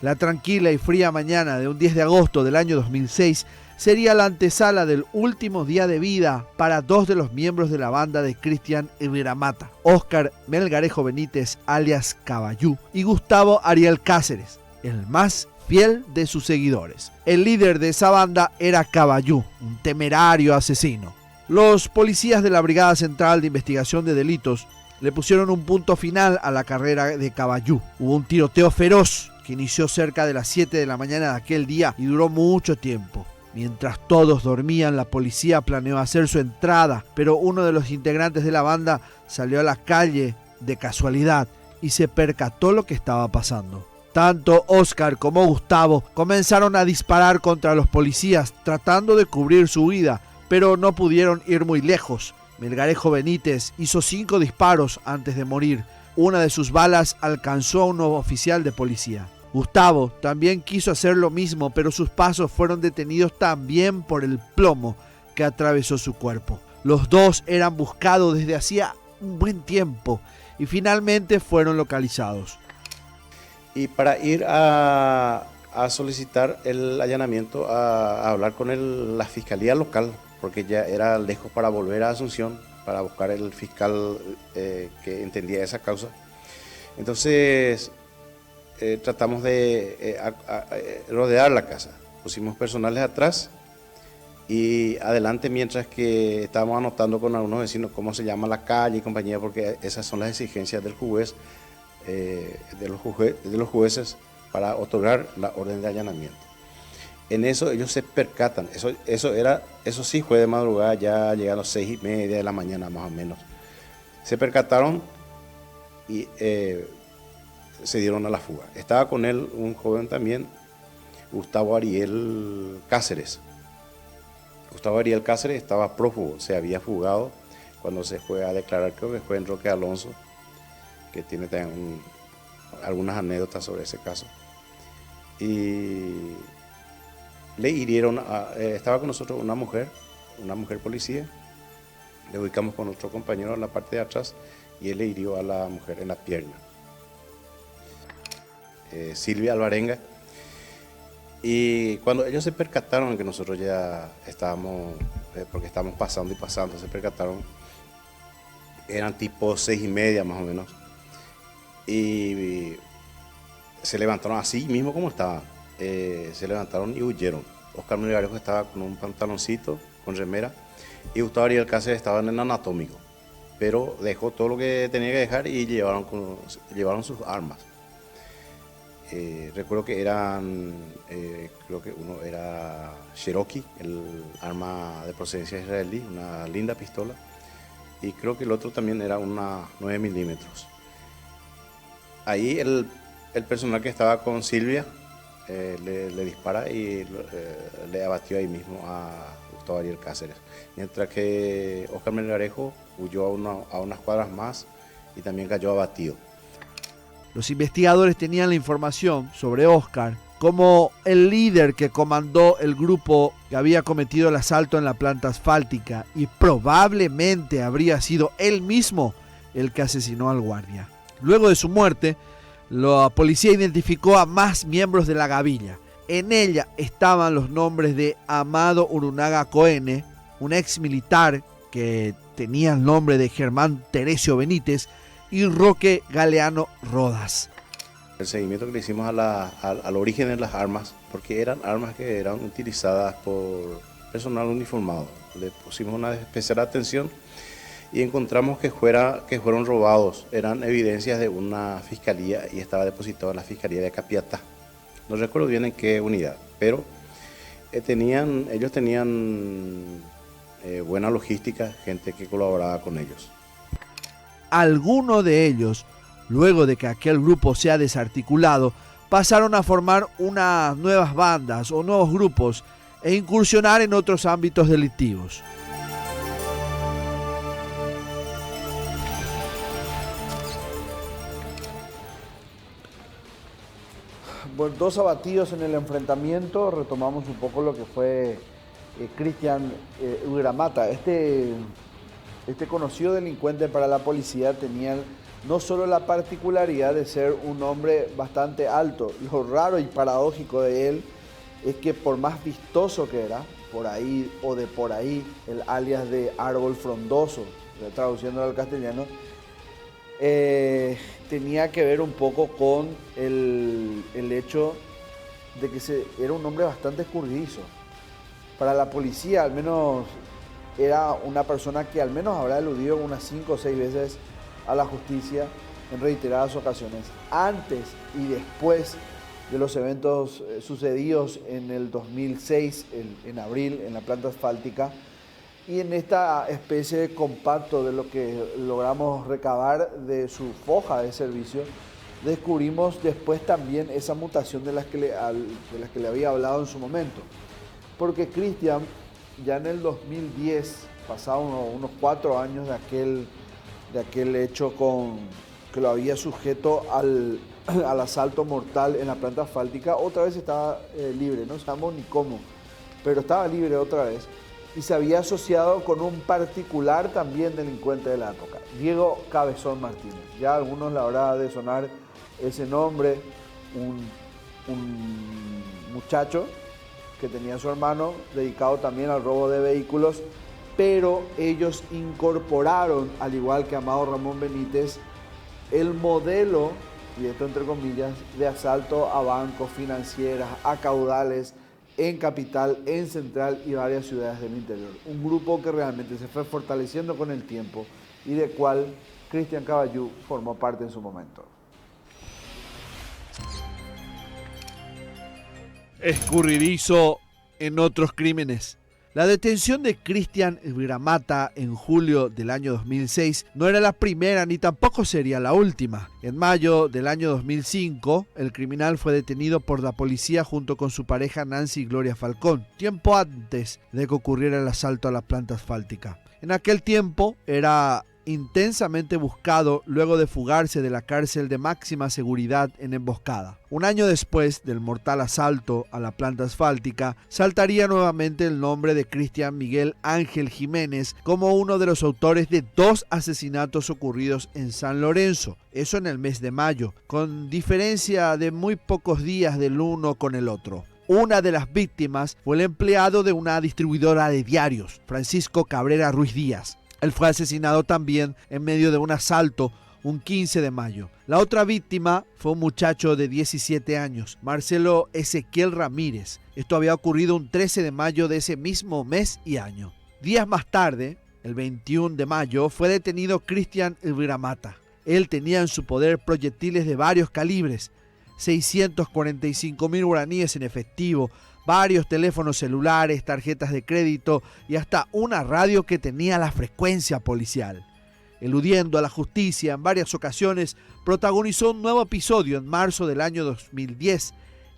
Speaker 2: La tranquila y fría mañana de un 10 de agosto del año 2006 sería la antesala del último día de vida para dos de los miembros de la banda de Cristian Herrera Mata, Óscar Melgarejo Benítez alias Caballú y Gustavo Ariel Cáceres, el más fiel de sus seguidores. El líder de esa banda era Caballú, un temerario asesino. Los policías de la Brigada Central de Investigación de Delitos le pusieron un punto final a la carrera de Caballú. Hubo un tiroteo feroz que inició cerca de las 7 de la mañana de aquel día y duró mucho tiempo. Mientras todos dormían, la policía planeó hacer su entrada, pero uno de los integrantes de la banda salió a la calle de casualidad y se percató lo que estaba pasando. Tanto Óscar como Gustavo comenzaron a disparar contra los policías tratando de cubrir su huida, pero no pudieron ir muy lejos. Melgarejo Benítez hizo 5 disparos antes de morir. Una de sus balas alcanzó a un oficial de policía. Gustavo también quiso hacer lo mismo, pero sus pasos fueron detenidos también por el plomo que atravesó su cuerpo. Los dos eran buscados desde hacía un buen tiempo y finalmente fueron localizados.
Speaker 6: Y para ir a solicitar el allanamiento, a hablar con la fiscalía local, porque ya era lejos para volver a Asunción, para buscar el fiscal que entendía esa causa. Entonces tratamos de rodear la casa, pusimos personales atrás y adelante, mientras que estábamos anotando con algunos vecinos cómo se llama la calle y compañía, porque esas son las exigencias del juez, de los jueces para otorgar la orden de allanamiento. En eso ellos se percatan, eso sí fue de madrugada, ya llegaron 6:30 de la mañana más o menos. Se percataron y se dieron a la fuga. Estaba con él un joven también, Gustavo Ariel Cáceres. Gustavo Ariel Cáceres estaba prófugo, se había fugado cuando se fue a declarar, creo que fue en Roque Alonso, que tiene también algunas anécdotas sobre ese caso. Y le hirieron, estaba con nosotros una mujer policía, le ubicamos con nuestro compañero en la parte de atrás y él le hirió a la mujer en la pierna. Silvia Alvarenga. Y cuando ellos se percataron que nosotros ya estábamos, porque estábamos pasando y pasando, se percataron, eran tipo 6:30 más o menos, y se levantaron así mismo como estaban, se levantaron y huyeron. Óscar Melgarejo estaba con un pantaloncito, con remera, y Gustavo Ariel Cáceres estaba en el anatómico, pero dejó todo lo que tenía que dejar y llevaron sus armas. Recuerdo que eran, creo que uno era Cherokee, el arma de procedencia israelí, una linda pistola, y creo que el otro también era una 9 milímetros. Ahí el personal que estaba con Silvia le dispara y le abatió ahí mismo a Gustavo Ariel Cáceres, mientras que Óscar Melgarejo huyó a unas cuadras más y también cayó abatido.
Speaker 2: Los investigadores tenían la información sobre Óscar como el líder que comandó el grupo que había cometido el asalto en la planta asfáltica y probablemente habría sido él mismo el que asesinó al guardia. Luego de su muerte, la policía identificó a más miembros de la gavilla. En ella estaban los nombres de Amado Urunaga Coene, un ex militar que tenía el nombre de Germán Teresio Benítez, y Roque Galeano Rodas.
Speaker 6: El seguimiento que le hicimos al origen de las armas, porque eran armas que eran utilizadas por personal uniformado. Le pusimos una especial atención y encontramos que fueron robados. Eran evidencias de una fiscalía y estaba depositado en la fiscalía de Capiatá. No recuerdo bien en qué unidad, pero ellos tenían buena logística, gente que colaboraba con ellos.
Speaker 2: Algunos de ellos, luego de que aquel grupo se ha desarticulado, pasaron a formar unas nuevas bandas o nuevos grupos e incursionar en otros ámbitos delictivos.
Speaker 1: Bueno, 2 abatidos en el enfrentamiento. Retomamos un poco lo que fue Cristian Ubramata. Este conocido delincuente para la policía tenía no solo la particularidad de ser un hombre bastante alto. Lo raro y paradójico de él es que por más vistoso que era, por ahí o de por ahí, el alias de árbol frondoso, traduciéndolo al castellano, tenía que ver un poco con el hecho de que era un hombre bastante escurridizo. Para la policía, al menos, era una persona que al menos habrá eludido unas 5 o 6 veces a la justicia en reiteradas ocasiones. Antes y después de los eventos sucedidos en el 2006, en abril, en la planta asfáltica, y en esta especie de compacto de lo que logramos recabar de su foja de servicio, descubrimos después también esa mutación de las que le había hablado en su momento. Porque Cristian, ya en el 2010, pasados unos 4 años de aquel hecho que lo había sujeto al asalto mortal en la planta asfáltica, otra vez estaba libre, no sabemos ni cómo, pero estaba libre otra vez. Y se había asociado con un particular también delincuente de la época, Diego Cabezón Martínez. Ya a algunos le habrá de sonar ese nombre, un muchacho que tenía su hermano dedicado también al robo de vehículos, pero ellos incorporaron, al igual que Amado Ramón Benítez, el modelo, y esto entre comillas, de asalto a bancos, financieras, a caudales, en Capital, en Central y varias ciudades del interior. Un grupo que realmente se fue fortaleciendo con el tiempo y del cual Cristian Caballú formó parte en su momento.
Speaker 2: Escurridizo en otros crímenes. La detención de Cristian Ubramata en julio del año 2006 no era la primera ni tampoco sería la última. En mayo del año 2005, el criminal fue detenido por la policía junto con su pareja Nancy Gloria Falcón, tiempo antes de que ocurriera el asalto a la planta asfáltica. En aquel tiempo era intensamente buscado luego de fugarse de la cárcel de máxima seguridad en emboscada. Un año después del mortal asalto a la planta asfáltica, saltaría nuevamente el nombre de Cristian Miguel Ángel Jiménez como uno de los autores de 2 asesinatos ocurridos en San Lorenzo, eso en el mes de mayo, con diferencia de muy pocos días del uno con el otro. Una de las víctimas fue el empleado de una distribuidora de diarios, Francisco Cabrera Ruiz Díaz. Él fue asesinado también en medio de un asalto un 15 de mayo. La otra víctima fue un muchacho de 17 años, Marcelo Ezequiel Ramírez. Esto había ocurrido un 13 de mayo de ese mismo mes y año. Días más tarde, el 21 de mayo, fue detenido Cristian Ubramata. Él tenía en su poder proyectiles de varios calibres, 645.000 guaraníes en efectivo, varios teléfonos celulares, tarjetas de crédito y hasta una radio que tenía la frecuencia policial. Eludiendo a la justicia en varias ocasiones, protagonizó un nuevo episodio en marzo del año 2010.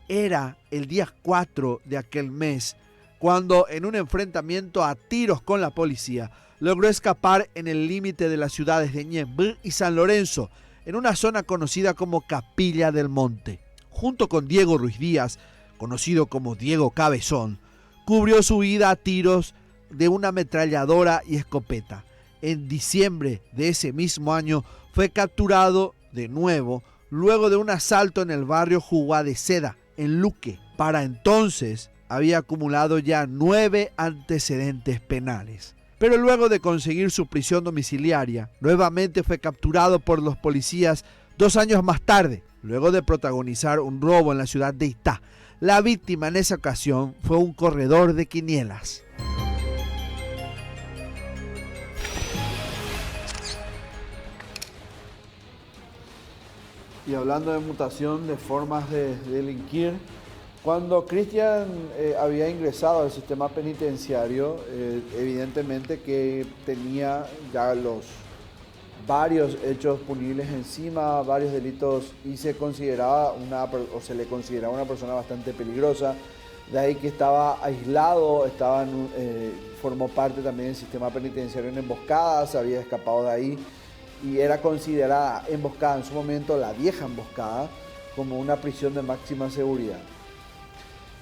Speaker 2: Era el día 4 de aquel mes, cuando en un enfrentamiento a tiros con la policía, logró escapar en el límite de las ciudades de Ñemby y San Lorenzo, en una zona conocida como Capilla del Monte. Junto con Diego Ruiz Díaz, conocido como Diego Cabezón, cubrió su vida a tiros de una ametralladora y escopeta. En diciembre de ese mismo año fue capturado de nuevo luego de un asalto en el barrio Jugua de Seda, en Luque. Para entonces había acumulado ya 9 antecedentes penales. Pero luego de conseguir su prisión domiciliaria, nuevamente fue capturado por los policías 2 años más tarde, luego de protagonizar un robo en la ciudad de Itá. La víctima en esa ocasión fue un corredor de quinielas.
Speaker 1: Y hablando de mutación de formas de delinquir, cuando Cristian había ingresado al sistema penitenciario, evidentemente que tenía ya los varios hechos punibles encima, varios delitos, y se le consideraba una persona bastante peligrosa. De ahí que estaba aislado, formó parte también del sistema penitenciario en emboscadas, se había escapado de ahí y era considerada emboscada en su momento, la vieja emboscada, como una prisión de máxima seguridad.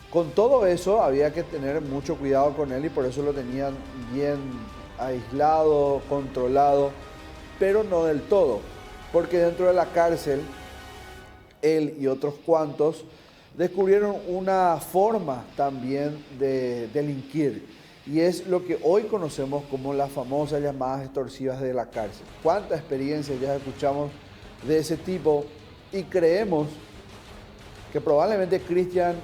Speaker 1: Con todo eso había que tener mucho cuidado con él y por eso lo tenían bien aislado, controlado, pero no del todo, porque dentro de la cárcel él y otros cuantos descubrieron una forma también de delinquir y es lo que hoy conocemos como las famosas llamadas extorsivas de la cárcel. ¿Cuántas experiencias ya escuchamos de ese tipo? Y creemos que probablemente Cristian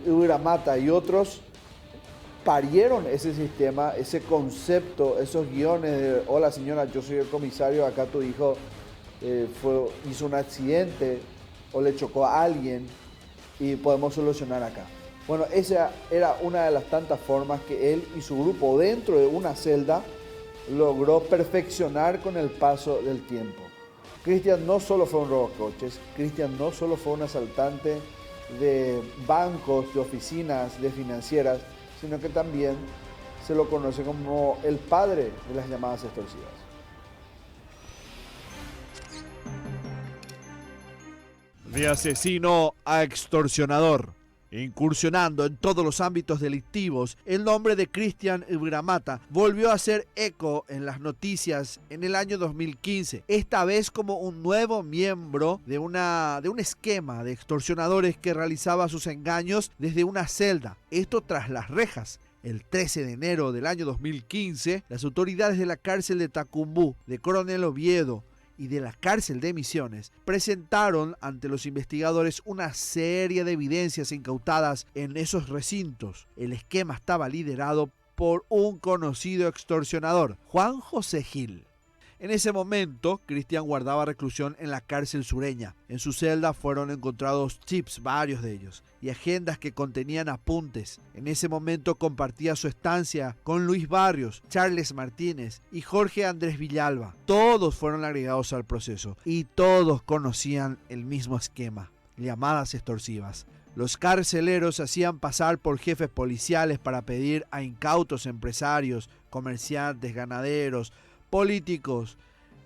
Speaker 1: Ibramata y otros parieron ese sistema, ese concepto, esos guiones de hola señora, yo soy el comisario, acá tu hijo hizo un accidente o le chocó a alguien y podemos solucionar acá. Bueno, esa era una de las tantas formas que él y su grupo dentro de una celda logró perfeccionar con el paso del tiempo. Cristian no solo fue un robacoches, Cristian no solo fue un asaltante de bancos, de oficinas, de financieras, sino que también se lo conoce como el padre de las llamadas extorsivas.
Speaker 2: De asesino a extorsionador, incursionando en todos los ámbitos delictivos, el nombre de Cristian Ibramata volvió a hacer eco en las noticias en el año 2015, esta vez como un nuevo miembro de un esquema de extorsionadores que realizaba sus engaños desde una celda, esto tras las rejas. El 13 de enero del año 2015, las autoridades de la cárcel de Tacumbú, de Coronel Oviedo y de la cárcel de Misiones presentaron ante los investigadores una serie de evidencias incautadas en esos recintos. El esquema estaba liderado por un conocido extorsionador, Juan José Gil. En ese momento, Cristian guardaba reclusión en la cárcel sureña. En su celda fueron encontrados chips, varios de ellos, y agendas que contenían apuntes. En ese momento compartía su estancia con Luis Barrios, Charles Martínez y Jorge Andrés Villalba. Todos fueron agregados al proceso y todos conocían el mismo esquema, llamadas extorsivas. Los carceleros se hacían pasar por jefes policiales para pedir a incautos empresarios, comerciantes, ganaderos, políticos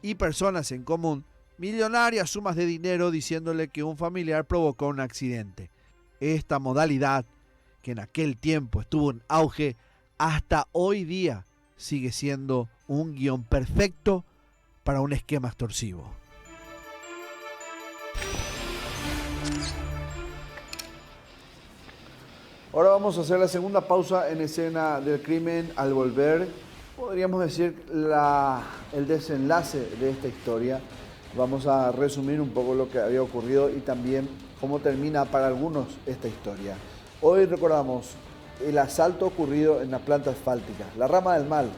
Speaker 2: y personas en común millonarias sumas de dinero diciéndole que un familiar provocó un accidente. Esta modalidad, que en aquel tiempo estuvo en auge, hasta hoy día sigue siendo un guión perfecto para un esquema extorsivo.
Speaker 1: Ahora vamos a hacer la segunda pausa en escena del crimen. Al volver, podríamos decir el desenlace de esta historia. Vamos a resumir un poco lo que había ocurrido y también cómo termina para algunos esta historia. Hoy recordamos el asalto ocurrido en la planta asfáltica. La rama del mal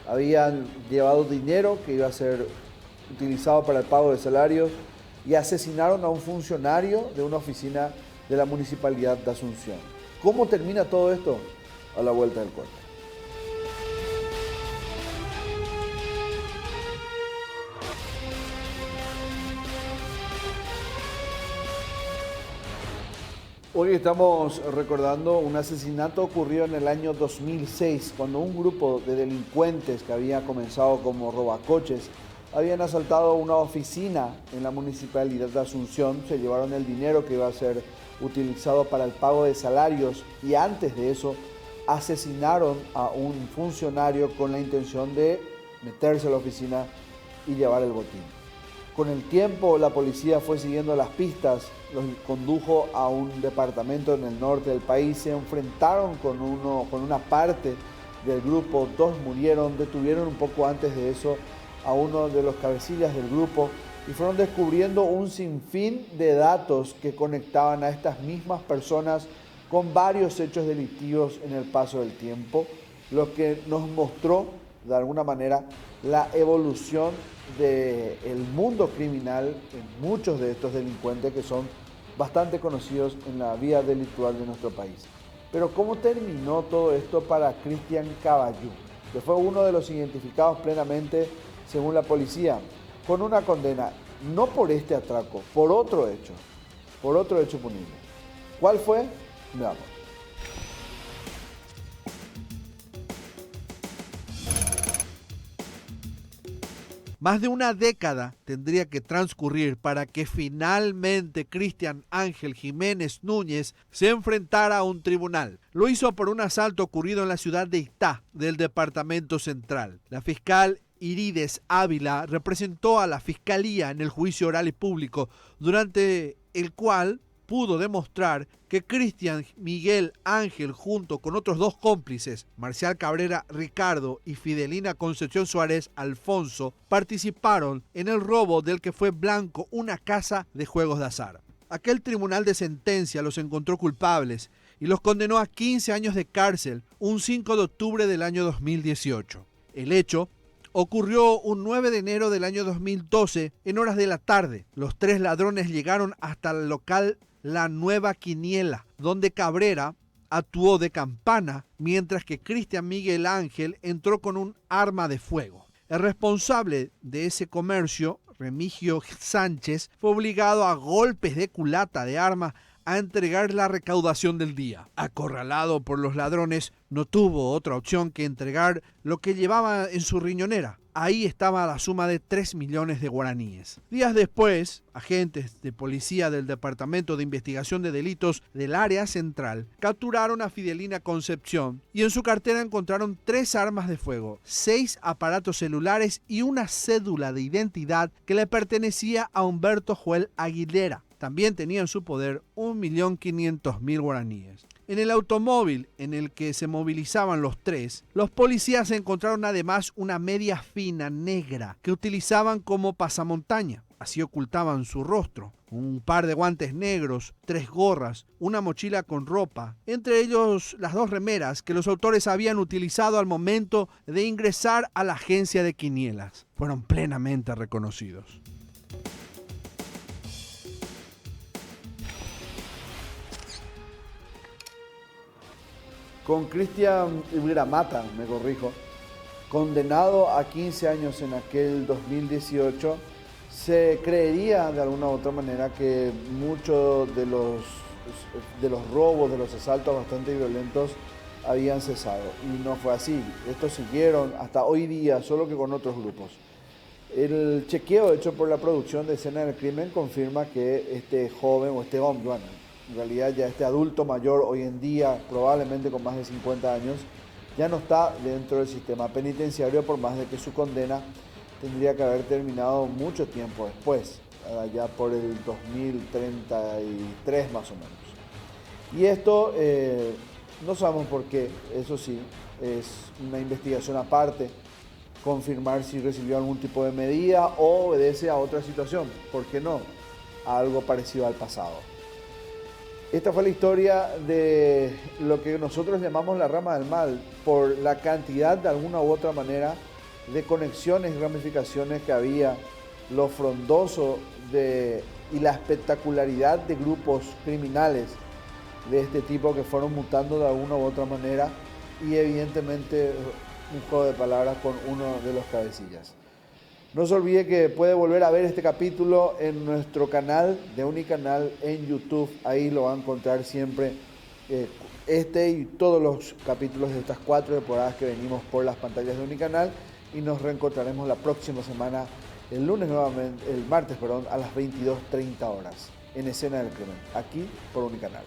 Speaker 1: habían llevado dinero que iba a ser utilizado para el pago de salarios y asesinaron a un funcionario de una oficina de la Municipalidad de Asunción. ¿Cómo termina todo esto? A la vuelta del corte. Hoy estamos recordando un asesinato ocurrido en el año 2006, cuando un grupo de delincuentes que había comenzado como robacoches habían asaltado una oficina en la Municipalidad de Asunción, se llevaron el dinero que iba a ser utilizado para el pago de salarios y antes de eso asesinaron a un funcionario con la intención de meterse a la oficina y llevar el botín. Con el tiempo la policía fue siguiendo las pistas, los condujo a un departamento en el norte del país, se enfrentaron con una parte del grupo, dos murieron, detuvieron un poco antes de eso a uno de los cabecillas del grupo y fueron descubriendo un sinfín de datos que conectaban a estas mismas personas con varios hechos delictivos en el paso del tiempo, lo que nos mostró de alguna manera la evolución del mundo criminal en muchos de estos delincuentes que son bastante conocidos en la vía delictual de nuestro país. Pero ¿cómo terminó todo esto para Cristian Caballú, que fue uno de los identificados plenamente, según la policía, con una condena, no por este atraco, por otro hecho punible? ¿Cuál fue? Veamos.
Speaker 2: Más de una década tendría que transcurrir para que finalmente Cristian Ángel Jiménez Núñez se enfrentara a un tribunal. Lo hizo por un asalto ocurrido en la ciudad de Itá, del departamento central. La fiscal Irides Ávila representó a la fiscalía en el juicio oral y público, durante el cual pudo demostrar que Cristian Miguel Ángel, junto con otros dos cómplices, Marcial Cabrera Ricardo y Fidelina Concepción Suárez Alfonso, participaron en el robo del que fue blanco una casa de juegos de azar. Aquel tribunal de sentencia los encontró culpables y los condenó a 15 años de cárcel un 5 de octubre del año 2018. El hecho ocurrió un 9 de enero del año 2012 en horas de la tarde. Los tres ladrones llegaron hasta el local La Nueva Quiniela, donde Cabrera actuó de campana, mientras que Cristian Miguel Ángel entró con un arma de fuego. El responsable de ese comercio, Remigio Sánchez, fue obligado a golpes de culata de arma a entregar la recaudación del día. Acorralado por los ladrones, no tuvo otra opción que entregar lo que llevaba en su riñonera. Ahí estaba la suma de 3 millones de guaraníes. Días después, agentes de policía del Departamento de Investigación de Delitos del Área Central capturaron a Fidelina Concepción y en su cartera encontraron 3 armas de fuego, 6 aparatos celulares y una cédula de identidad que le pertenecía a Humberto Joel Aguilera. También tenía en su poder 1.500.000 guaraníes. En el automóvil en el que se movilizaban los tres, los policías encontraron además una media fina negra que utilizaban como pasamontaña. Así ocultaban su rostro. Un par de guantes negros, 3 gorras, una mochila con ropa, entre ellos las 2 remeras que los autores habían utilizado al momento de ingresar a la agencia de quinielas. Fueron plenamente reconocidos.
Speaker 1: Con Cristian Ibramata, me corrijo, condenado a 15 años en aquel 2018, se creería de alguna u otra manera que muchos de los robos, de los asaltos bastante violentos habían cesado. Y no fue así. Estos siguieron hasta hoy día, solo que con otros grupos. El chequeo hecho por la producción de Escena del Crimen confirma que este joven o este hombre, bueno, en realidad ya este adulto mayor hoy en día, probablemente con más de 50 años, ya no está dentro del sistema penitenciario, por más de que su condena tendría que haber terminado mucho tiempo después, allá por el 2033 más o menos. Y esto no sabemos por qué, eso sí, es una investigación aparte, confirmar si recibió algún tipo de medida o obedece a otra situación, ¿por qué no? A algo parecido al pasado. Esta fue la historia de lo que nosotros llamamos la rama del mal, por la cantidad de alguna u otra manera de conexiones y ramificaciones que había, lo frondoso y la espectacularidad de grupos criminales de este tipo que fueron mutando de alguna u otra manera y evidentemente un juego de palabras con uno de los cabecillas. No se olvide que puede volver a ver este capítulo en nuestro canal de Unicanal en YouTube. Ahí lo va a encontrar siempre este y todos los capítulos de estas 4 temporadas que venimos por las pantallas de Unicanal. Y nos reencontraremos la próxima semana, el martes, a las 22:30 horas en Escena del Crimen, aquí por Unicanal.